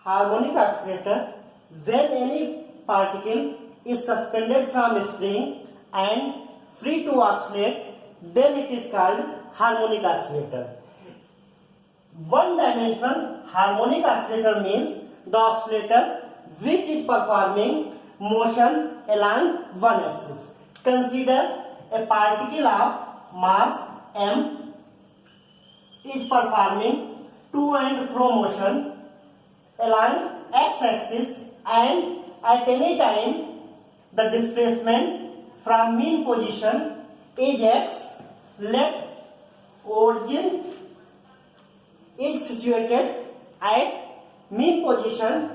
harmonic accelerator when any particle is suspended from a string and free to oscillate, then it is called harmonic accelerator. One-dimensional harmonic accelerator means the oscillator which is performing motion along one axis. Consider a particle of mass m is performing to and fro motion along x-axis, and at any time the displacement from mean position is x. Let origin is situated at mean position.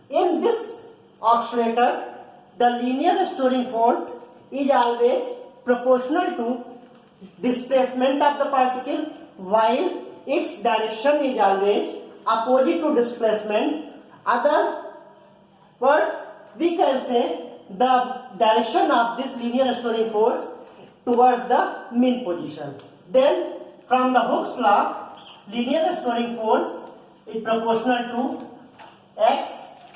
In this oscillator, the linear restoring force is always proportional to displacement of the particle, while its direction is always opposite to displacement. Other words, we can say the direction of this linear restoring force towards the mean position. Then from the Hooke's law, linear restoring force is proportional to x.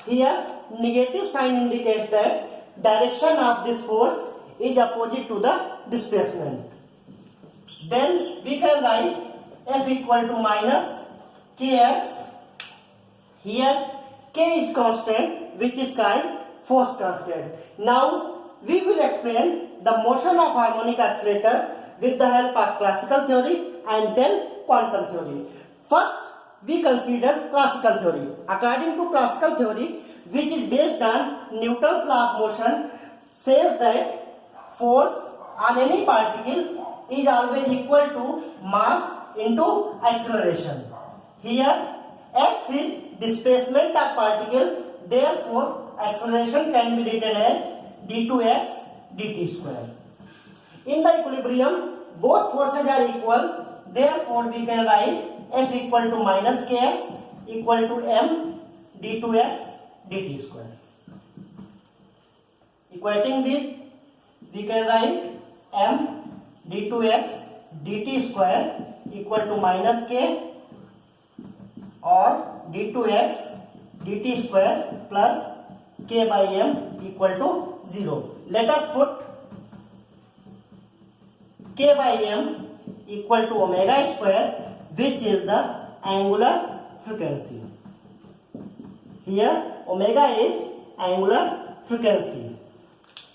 Here negative sign indicates that direction of this force is opposite to the displacement. Then we can write F equal to minus kx. Here k is constant, which is called force constant. Now we will explain the motion of harmonic accelerator with the help of classical theory and then quantum theory. First, we consider classical theory. According to classical theory, which is based on Newton's law of motion, says that force on any particle is always equal to mass into acceleration. Here, x is displacement of particle, therefore acceleration can be written as d2x dt square. In the equilibrium, both forces are equal, therefore we can write F equal to minus kx equal to m d2x dt square. Equating this, we can write m d2x dt square equal to minus k or d2x dt square plus k by m equal to 0. Let us put k by m equal to omega square, which is the angular frequency. Here omega is angular frequency.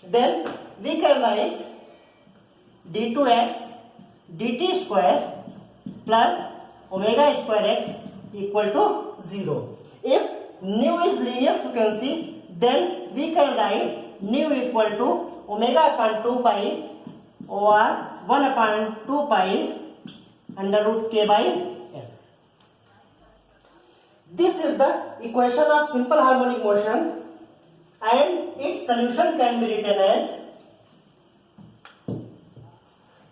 Then we can write d2x dt square plus omega square x equal to 0. If nu is linear frequency, then we can write nu equal to omega upon 2 pi or 1 upon 2 pi under root k by f. This is the equation of simple harmonic motion, and its solution can be written as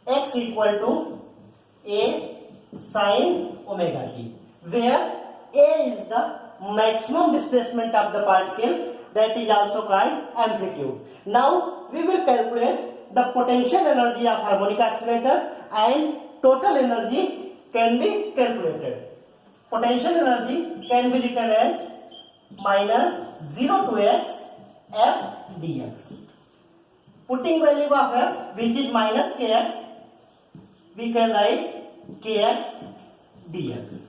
x equal to a sin omega t, where a is the maximum displacement of the particle, that is also called amplitude. Now we will calculate the potential energy of harmonic accelerator, and total energy can be calculated. Potential energy can be written as minus 0 to x f dx. Putting value of f, which is minus kx, we can write kx dx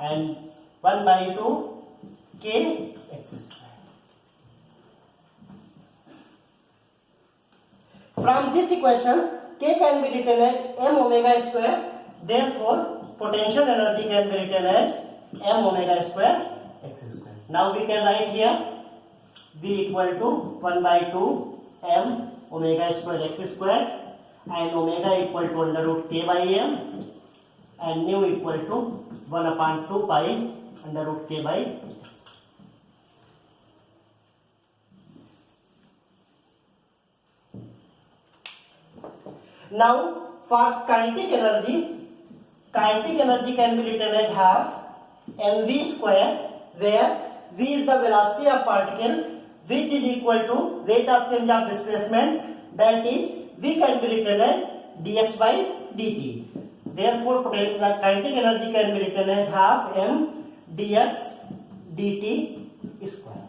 and 1 by 2 k x square. From this equation, k can be written as m omega square, therefore potential energy can be written as m omega square x square. Now we can write here v equal to 1 by 2 m omega square x square and omega equal to under root k by m and nu equal to 1 upon 2 pi under root k by m. Now for kinetic energy can be written as half mv square, where v is the velocity of particle, which is equal to rate of change of displacement, that is v can be written as dx by dt. Therefore kinetic energy can be written as half m dx dt square.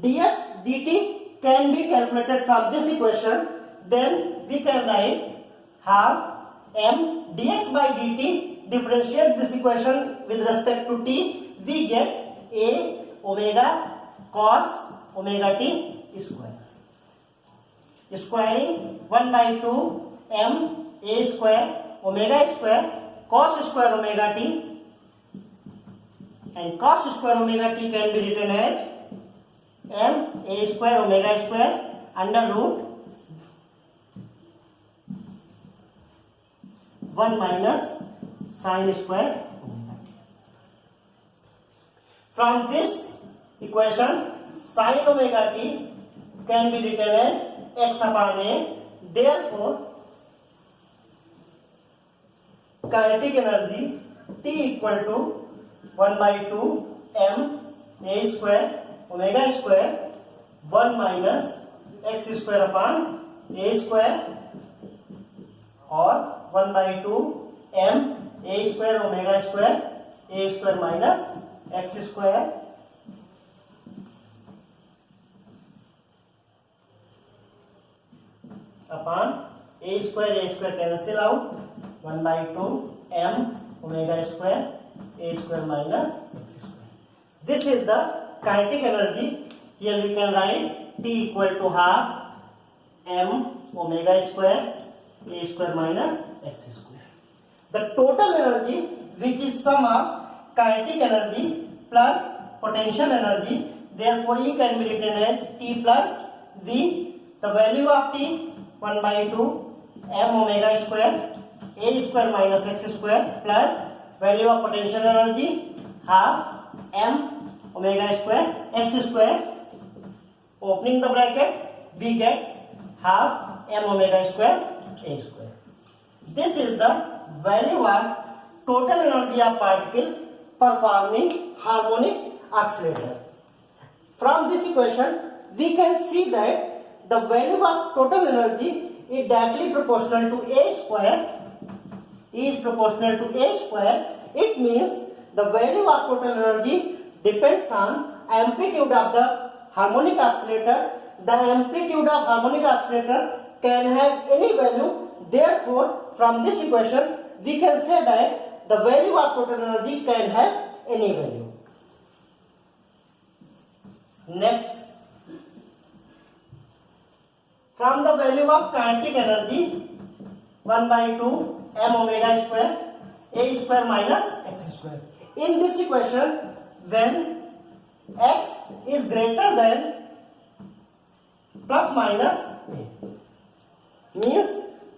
Dx dt can be calculated from this equation. Then we can write half m dx by dt. Differentiate this equation with respect to t. We get a omega cos omega t square. Squaring 1 by 2 m a square omega square cos square omega t, and cos square omega t can be written as m a square omega square under root 1 minus sin square omega t. From this equation, sin omega t can be written as x upon a. Therefore, kinetic energy T equal to 1 by 2 m a square omega square 1 minus x square upon a square, or 1 by 2 m a square omega square a square minus x square upon a square cancel out 1 by 2 m omega square a square minus x square. This is the kinetic energy. Here we can write T equal to half m omega square a square minus x square. The total energy, which is sum of kinetic energy plus potential energy, therefore E can be written as T plus V. The value of T 1 by 2 m omega square a square minus x square plus value of potential energy half m omega square x square. Opening the bracket, we get half m omega square a square. This is the value of total energy of particle performing harmonic oscillator. From this equation, we can see that the value of total energy is directly proportional to a square. Is proportional to a square. It means the value of total energy depends on amplitude of the harmonic oscillator. The amplitude of harmonic oscillator can have any value. Therefore, from this equation, we can say that the value of total energy can have any value. Next, from the value of kinetic energy 1 by 2 m omega square a square minus x square. In this equation, when x is greater than plus minus a, means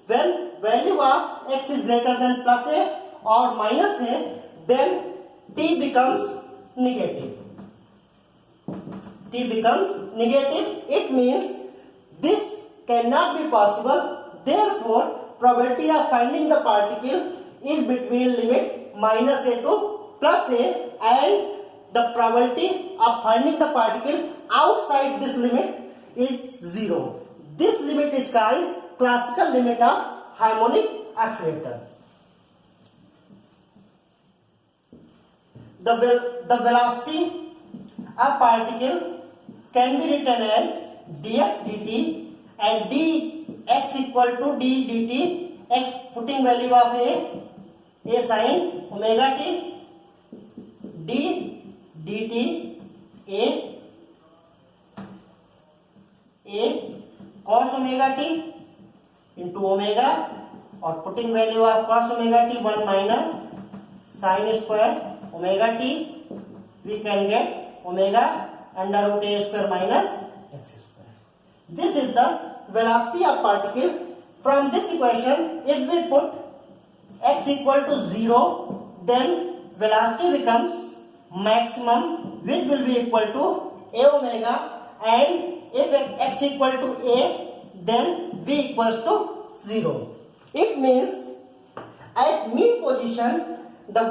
when value of x is greater than plus a or minus a, then t becomes negative. T becomes negative. It means this cannot be possible. Therefore, probability of finding the particle is between limit minus a to plus a, and the probability of finding the particle outside this limit is 0. This limit is called classical limit of harmonic oscillator. The velocity of particle can be written as dx dt, and dx equal to d dt, x putting value of a sin omega t, d dt a cos omega t into omega, or putting value of cos omega t 1 minus sin square omega t, we can get omega under root a square minus x square. This is the velocity of particle. From this equation, if we put x equal to 0, then velocity becomes maximum, which will be equal to a omega, and if x equal to a, then v equals to 0. It means at mean position, the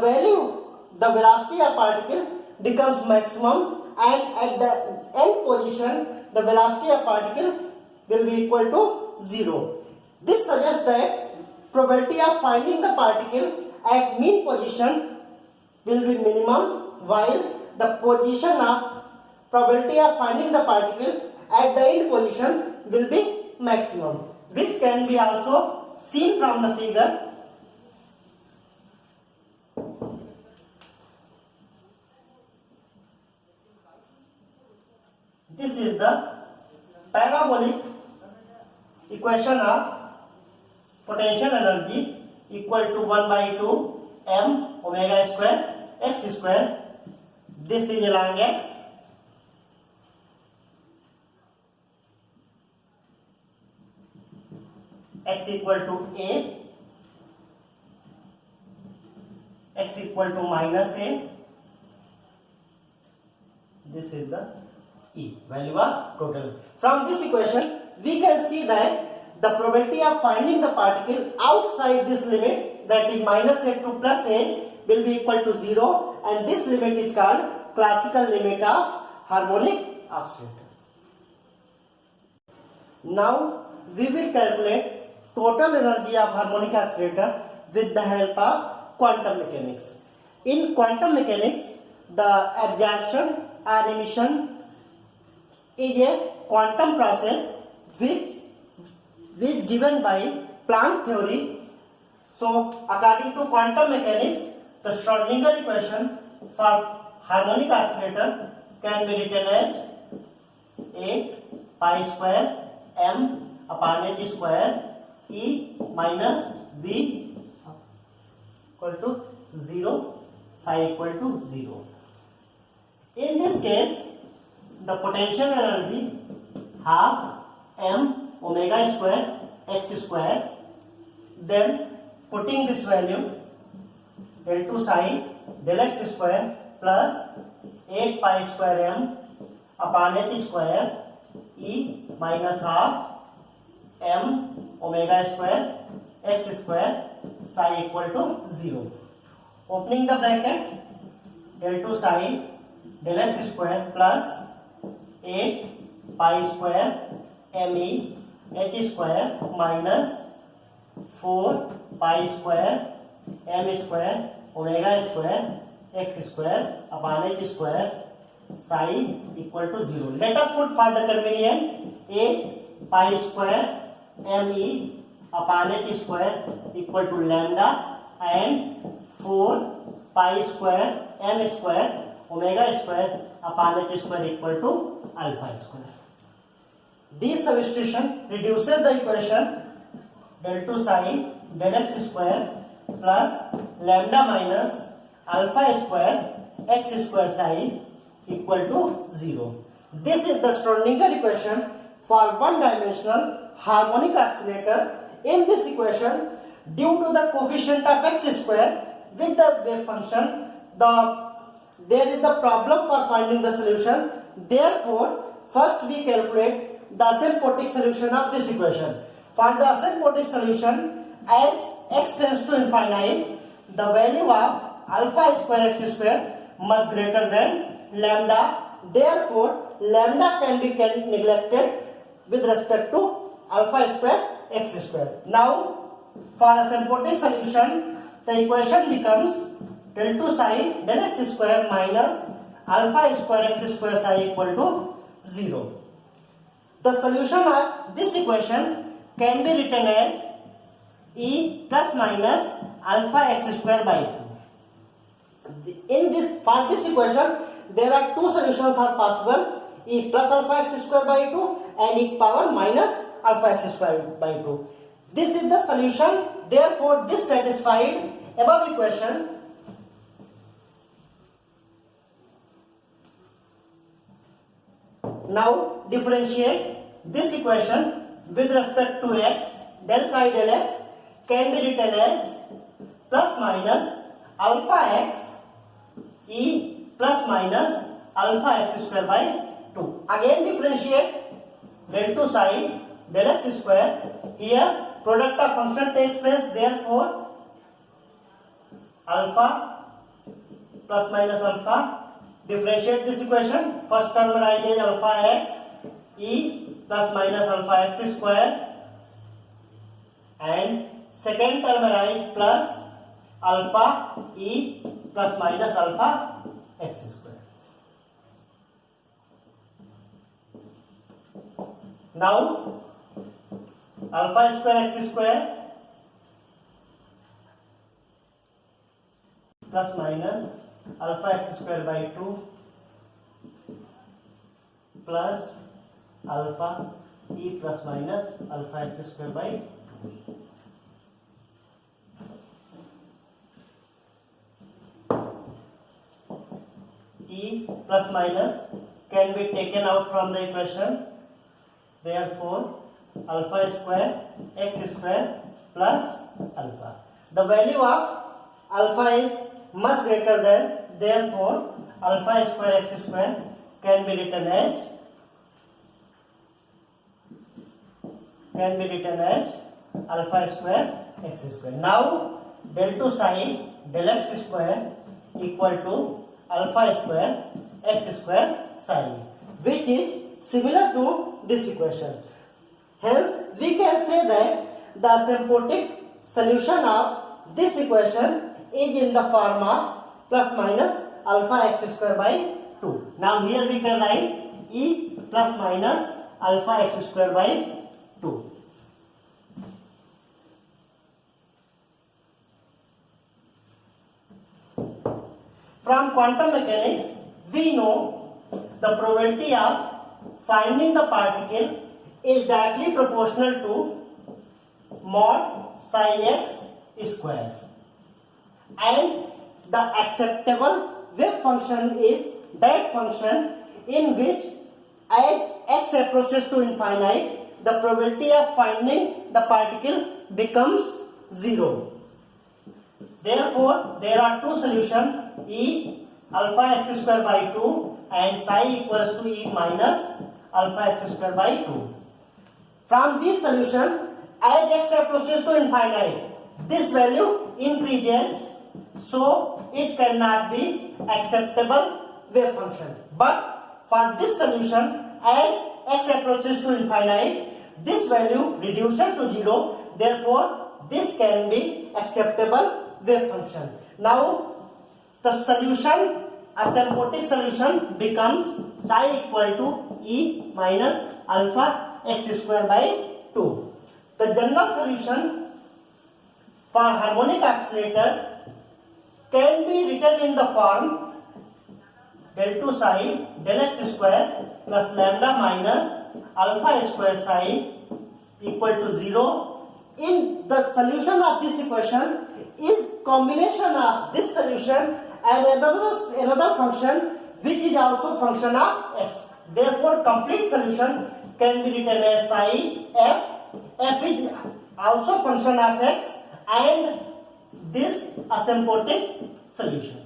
velocity of particle becomes maximum, and at the end position, the velocity of particle will be equal to 0. This suggests that probability of finding the particle at mean position will be minimum, while the position of probability of finding the particle at the end position will be maximum, which can be also seen from the figure. This is the parabolic equation of potential energy equal to 1 by 2 m omega square x square. This is along x. X equal to a, x equal to minus a. This is the E, value of total. From this equation, we can see that the probability of finding the particle outside this limit, that is minus a to plus a, will be equal to 0, and this limit is called classical limit of harmonic oscillator. Now we will calculate total energy of harmonic oscillator with the help of quantum mechanics. In quantum mechanics, the absorption or emission is a quantum process which given by Planck theory. So according to quantum mechanics, the Schrödinger equation for harmonic oscillator can be written as 8 pi square m upon h square E minus V equal to 0, psi equal to 0. In this case, the potential energy half m omega square x square, then putting this value L2 psi del x square plus 8 pi square m upon h square E minus half m omega square x square psi equal to 0. Opening the bracket, L2 psi del x square plus 8 pi square me h square minus 4 pi square m square omega square x square upon h square psi equal to 0. Let us put for the convenience 8 pi square me upon h square equal to lambda and 4 pi square m square omega square upon h square equal to alpha square. This substitution reduces the equation del 2 psi del x square plus lambda minus alpha square x square psi equal to 0. This is the Schrödinger equation for one-dimensional harmonic oscillator. In this equation, due to the coefficient of x square with the wave function, there is the problem for finding the solution. Therefore, first we calculate the asymptotic solution of this equation. For the asymptotic solution, as x tends to infinite, the value of alpha square x square must greater than lambda. Therefore, lambda can be neglected with respect to alpha square x square. Now, for asymptotic solution, the equation becomes del 2 psi del x square minus alpha square x square psi equal to 0. The solution of this equation can be written as E plus minus alpha x square by 2. For this equation, there are two solutions are possible: E plus alpha x square by 2 and E power minus alpha x square by 2. This is the solution. Therefore, this satisfied above equation. Now differentiate this equation with respect to x. Del psi del x can be written as plus minus alpha x E plus minus alpha x square by 2. Again differentiate del 2 psi del x square. Here product of function takes place. Therefore, alpha plus minus alpha. Differentiate this equation. First term arises alpha x E plus minus alpha x square, and second term arises plus alpha E plus minus alpha x square. Now alpha square x square plus minus alpha x square by 2 plus alpha e plus minus alpha x square by 2. E plus minus can be taken out from the equation. Therefore, alpha square x square plus alpha. The value of alpha is much greater than, therefore, alpha square x square can be written as alpha square x square. Now, del 2 psi del x square equal to alpha square x square psi, which is similar to this equation. Hence, we can say that the asymptotic solution of this equation is in the form of plus minus alpha x square by 2. Now, here we can write e plus minus alpha x square by 2. From quantum mechanics, we know the probability of finding the particle is directly proportional to mod psi x square, and the acceptable wave function is that function in which as x approaches to infinite, the probability of finding the particle becomes 0. Therefore, there are two solutions, e alpha x square by 2 and psi equals to e minus alpha x square by 2. From this solution, as x approaches to infinite, this value increases, so it cannot be acceptable wave function. But for this solution, as x approaches to infinite, this value reduces to 0, therefore this can be acceptable wave function. Now the solution, asymptotic solution becomes psi equal to e minus alpha x square by 2. The general solution for harmonic oscillator can be written in the form del 2 psi del x square plus lambda minus alpha square psi equal to 0. In the solution of this equation is combination of this solution and another function which is also function of x. Therefore, complete solution can be written as psi f. F is also function of x and this asymptotic solution.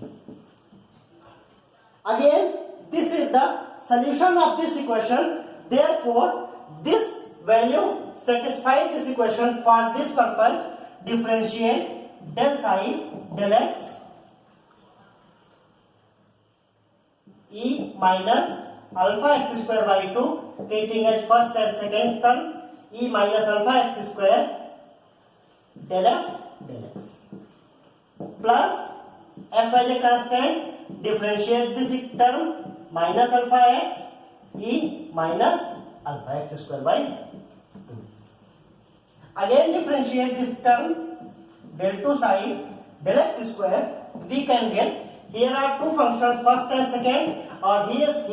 Again, this is the solution of this equation. Therefore, this value satisfies this equation. For this purpose, differentiate del psi del x e minus alpha x square by 2, treating as first and second term, e minus alpha x square del f del x, plus f as a constant, differentiate this term minus alpha x e minus alpha x square by 2. Again differentiate this term del 2 psi del x square. We can get, here are two functions, first and second, or here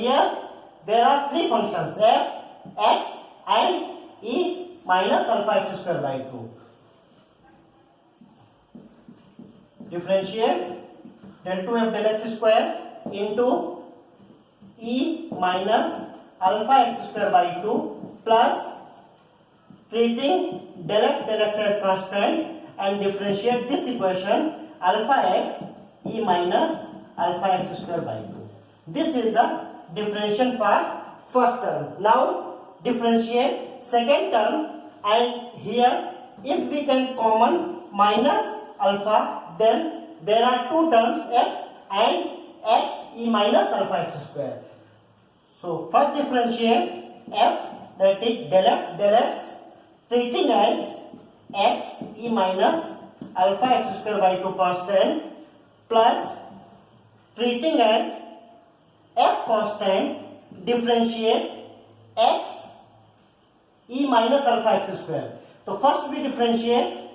there are three functions, f, x and e minus alpha x square by 2. Differentiate del 2f del x square into e minus alpha x square by 2 plus treating del f del x as constant and differentiate this equation alpha x e minus alpha x square by 2. This is the differentiation for first term. Now differentiate second term, and here if we can common minus alpha, then there are two terms f and x e minus alpha x square. So first differentiate f, that is del f del x, treating as x e minus alpha x square by 2 constant plus treating as f constant, differentiate x e minus alpha x square. So first we differentiate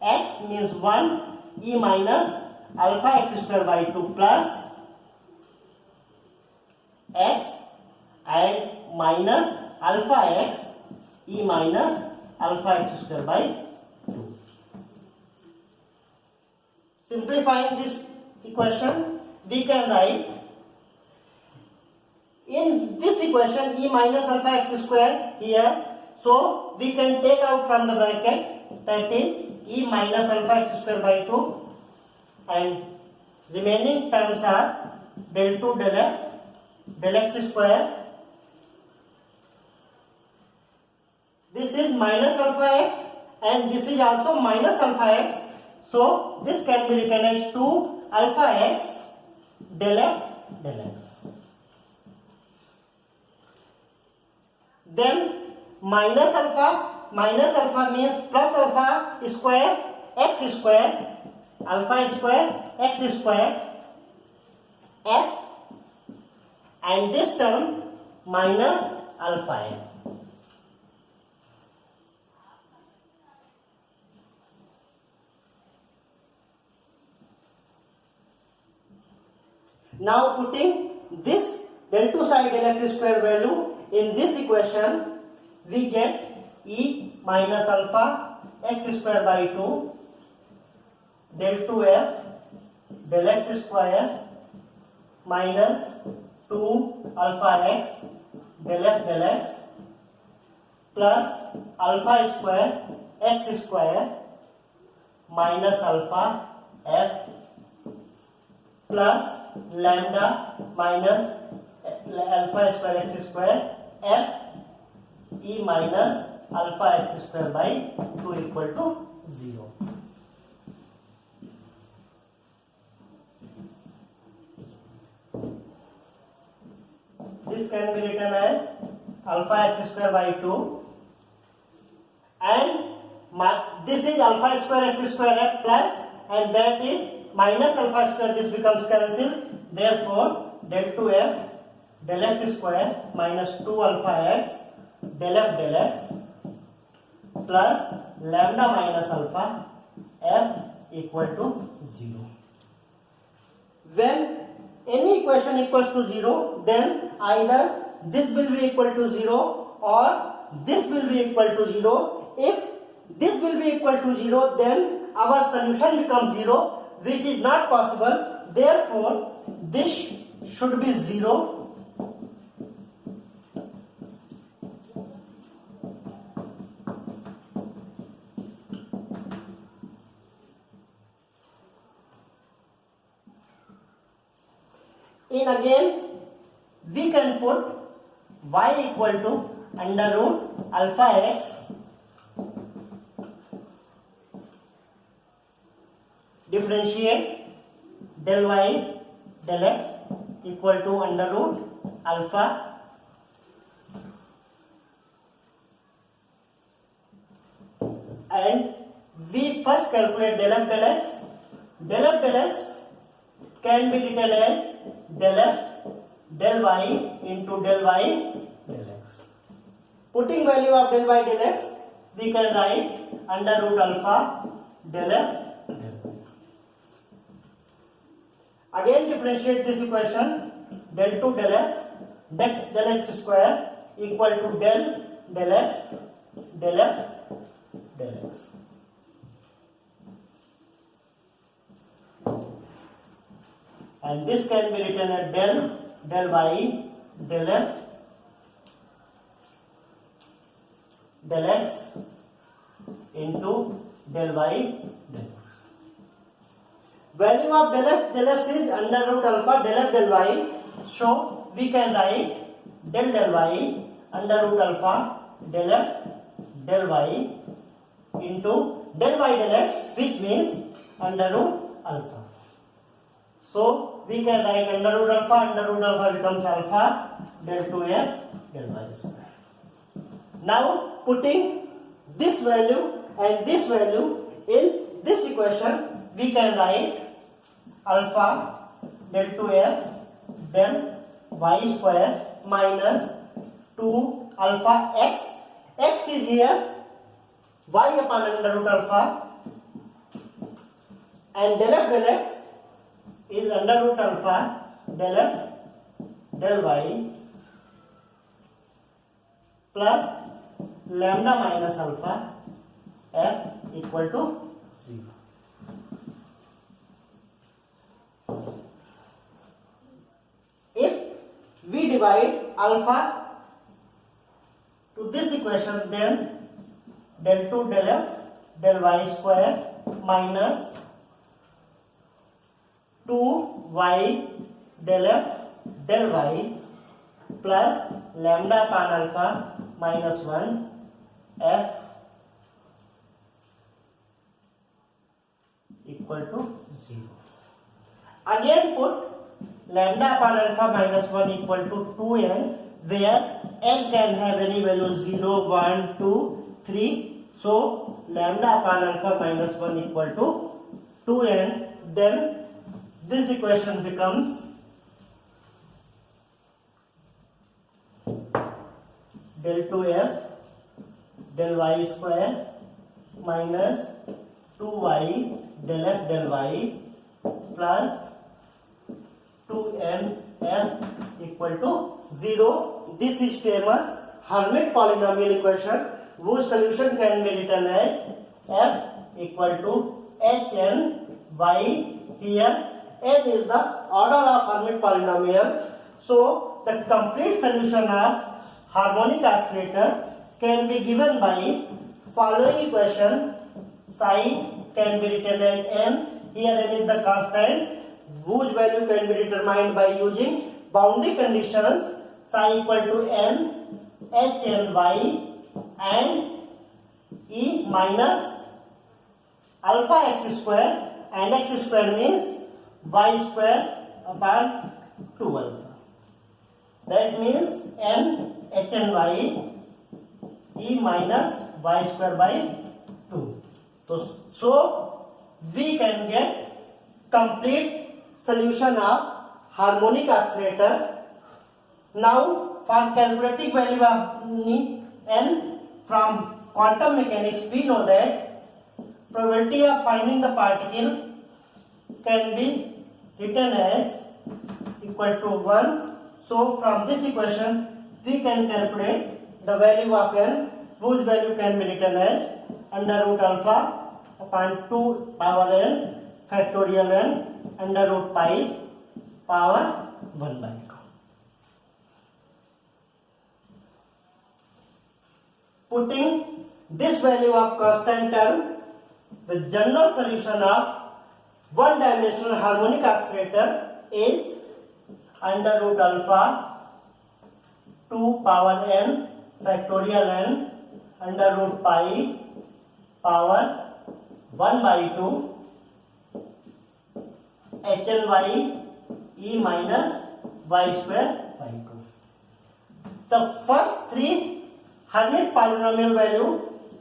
x means 1 e minus alpha x square by 2 plus x and minus alpha x e minus alpha x square by 2. Simplifying this equation, we can write in this equation e minus alpha x square here, so we can take out from the bracket, that is e minus alpha x square by 2, and remaining terms are del 2 del f del x square. This is minus alpha x and this is also minus alpha x, so this can be written as 2 alpha x del f del x. Then minus alpha means plus alpha square x square, alpha square x square f, and this term minus alpha f. Now putting this del 2 side del x square value in this equation, we get e minus alpha x square by 2 del 2f del x square minus 2 alpha x del f del x plus alpha square x square minus alpha f plus lambda minus alpha square x square f e minus alpha x square by 2 equal to 0. This can be written as alpha x square by 2, and this is alpha square x square f plus, and that is minus alpha square, this becomes cancelled. Therefore, del 2f del x square minus 2 alpha x del f del x plus lambda minus alpha f equal to 0. When any equation equals to 0, then either this will be equal to 0 or this will be equal to 0. If this will be equal to 0, then our solution becomes 0, which is not possible. Therefore, this should be 0. In again, we can put y equal to under root alpha x differentiate del y del x equal to under root alpha and we first calculate del f del x. Del f del x can be written as del f del y into del y del x. Putting value of del y del x, we can write under root alpha del f del y. Again differentiate this equation, del 2 del f del x square equal to del x del f del x. And this can be written as del y del f del x into del y del x. Value of del x is under root alpha del f del y, so we can write del y under root alpha del f del y into del y del x, which means under root alpha. So we can write under root alpha becomes alpha del 2f del y square. Now putting this value and this value in this equation, we can write alpha del 2f del y square minus 2 alpha x. X is here y upon under root alpha, and del f del x is under root alpha del f del y plus lambda minus alpha f equal to 0. If we divide alpha to this equation, then del 2 del f del y square minus 2y del f del y plus lambda upon alpha minus 1 f equal to 0. Again put lambda upon alpha minus 1 equal to 2n, where n can have any value 0, 1, 2, 3. So lambda upon alpha minus 1 equal to 2n. Then this equation becomes del 2f del y square minus 2y del f del y plus 2n f equal to 0. This is famous Hermite polynomial equation, whose solution can be written as f equal to hn y. Here n is the order of Hermite polynomial. So the complete solution of harmonic oscillator can be given by following equation. Psi can be written as n. Here n is the constant whose value can be determined by using boundary conditions. Psi equal to n h n y and e minus alpha x square, and x square means y square upon 2 alpha. That means n h n y e minus y square by 2. So we can get complete solution of harmonic oscillator. Now for calculating value of n from quantum mechanics, we know that probability of finding the particle can be written as equal to 1. So from this equation we can calculate the value of n, whose value can be written as under root alpha upon 2 power n factorial n under root pi power 1 by 2. Putting this value of constant term, the general solution of one-dimensional harmonic oscillator is under root alpha 2 power n factorial n under root pi power 1 by 2 hny e minus y square by 2. The first three Hermite polynomial value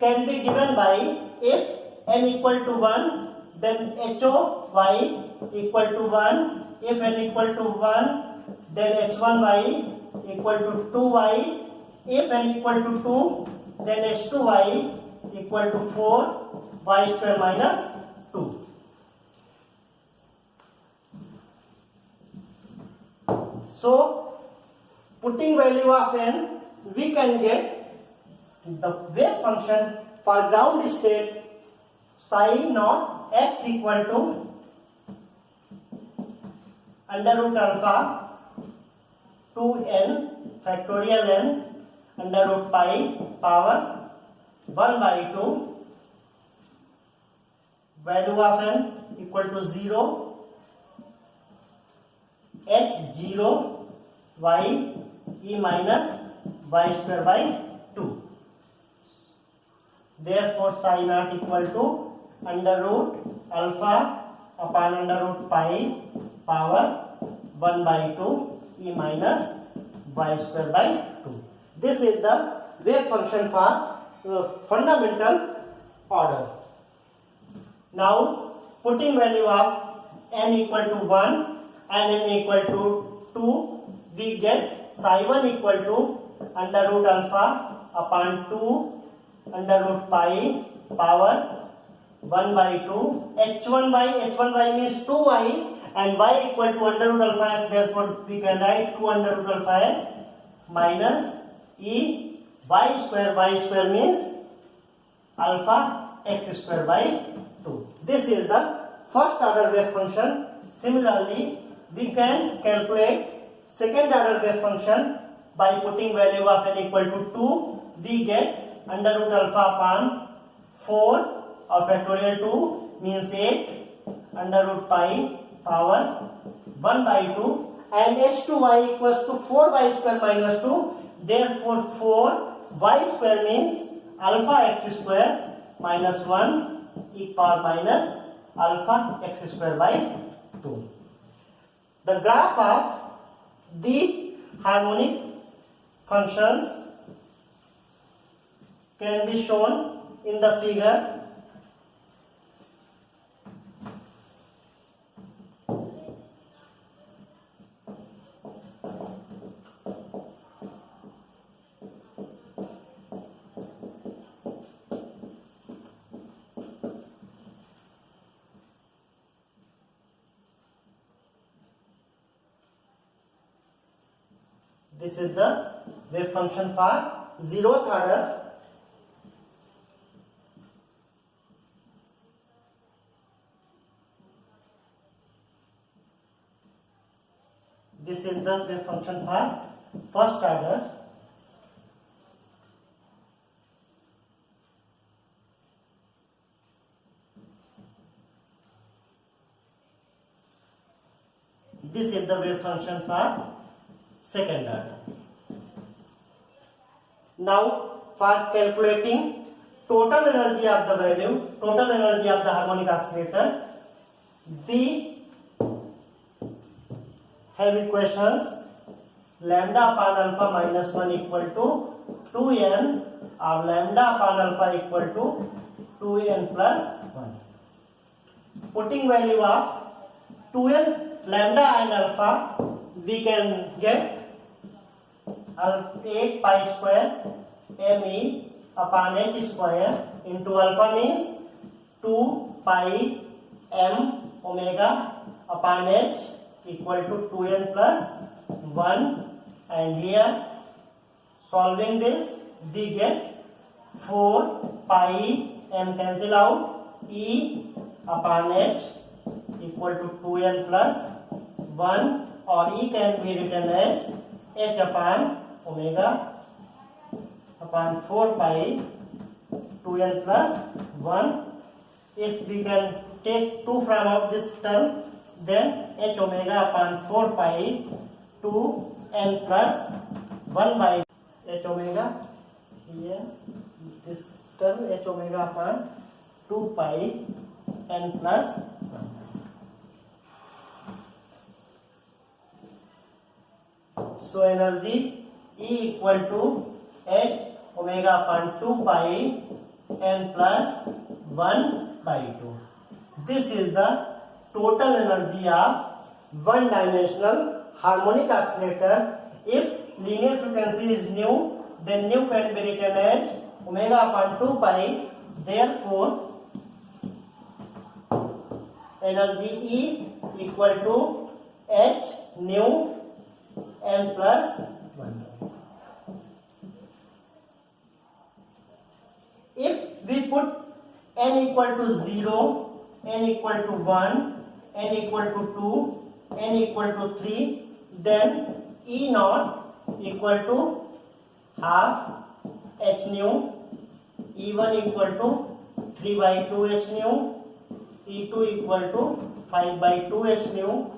can be given by, if n equal to 1, then ho y equal to 1. If n equal to 1, then h1y equal to 2y. If n equal to 2, then h2y equal to 4 y square minus 2. So putting value of n, we can get the wave function for ground state psi naught x equal to under root alpha 2n factorial n under root pi power 1 by 2. Value of n equal to 0, h0 y e minus y square by 2. Therefore psi naught equal to under root alpha upon under root pi power 1 by 2 e minus y square by 2. This is the wave function for fundamental order. Now putting value of n equal to 1 and n equal to 2, we get psi 1 equal to under root alpha upon 2 under root pi power 1 by 2. H1y means 2y, and y equal to under root alpha s, therefore we can write 2 under root alpha s minus e y square means alpha x square by 2. This is the first order wave function. Similarly, we can calculate second order wave function by putting value of n equal to 2. We get under root alpha upon 4 of factorial 2 means 8 under root pi power 1 by 2, and h2y equals to 4y square minus 2. Therefore 4y square means alpha x square minus 1 e power minus alpha x square by 2. The graph of these harmonic functions can be shown in the figure. This is the wave function for zeroth order. This is the wave function for first order. This is the wave function for second order. Now for calculating total energy of the value, total energy of the harmonic oscillator, we have equations lambda upon alpha minus 1 equal to 2n, or lambda upon alpha equal to 2n plus 1. Putting value of 2n, lambda and alpha, we can get 8 pi square me upon h square into alpha means 2 pi m omega upon h equal to 2n plus 1, and here solving this we get 4 pi m cancel out, e upon h equal to 2n plus 1, or e can be written as h upon omega upon 4 pi 2n plus 1. If we can take 2 from out this term, then h omega upon 4 pi 2n plus 1 by h omega, here this term h omega upon 2 pi n plus 1. So energy E equal to h omega upon 2 pi n plus 1 by 2. This is the total energy of one-dimensional harmonic oscillator. If linear frequency is nu, then nu can be written as omega upon 2 pi. Therefore, energy E equal to h nu n plus 1. If we put n equal to 0, n equal to 1, n equal to 2, n equal to 3, then E naught equal to half h nu, E1 equal to 3 by 2 h nu, E2 equal to 5 by 2 h nu,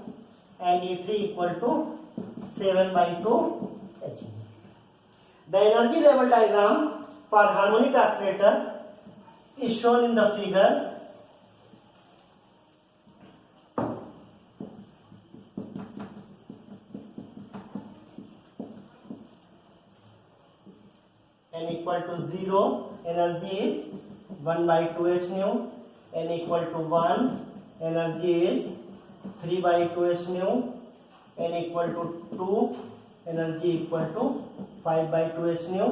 and E3 equal to 7 by 2 h nu. The energy level diagram for harmonic oscillator is shown in the figure. N equal to 0, energy is 1 by 2 h nu. N equal to 1, energy is 3 by 2 h nu. n equal to 2, energy equal to 5 by 2 h nu,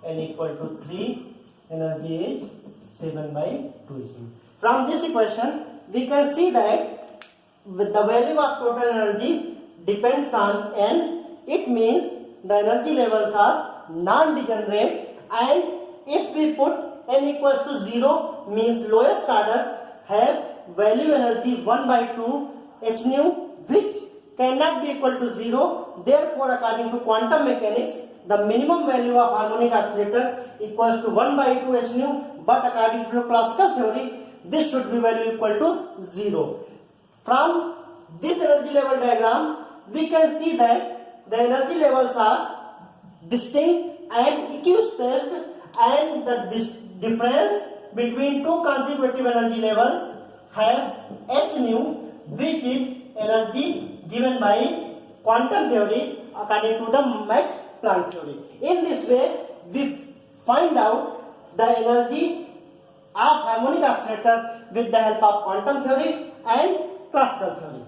n equal to 3, energy is 7 by 2 h nu. From this equation we can see that with the value of total energy depends on n. It means the energy levels are non-degenerate, and if we put n equals to 0 means lowest order have value energy 1 by 2 h nu, which cannot be equal to 0. Therefore, according to quantum mechanics, the minimum value of harmonic oscillator equals to 1 by 2 h nu, but according to classical theory, this should be value equal to 0. From this energy level diagram, we can see that the energy levels are distinct and equispaced, and the difference between two consecutive energy levels have h nu, which is energy given by quantum theory according to the Max Planck theory. In this way, we find out the energy of harmonic oscillator with the help of quantum theory and classical theory.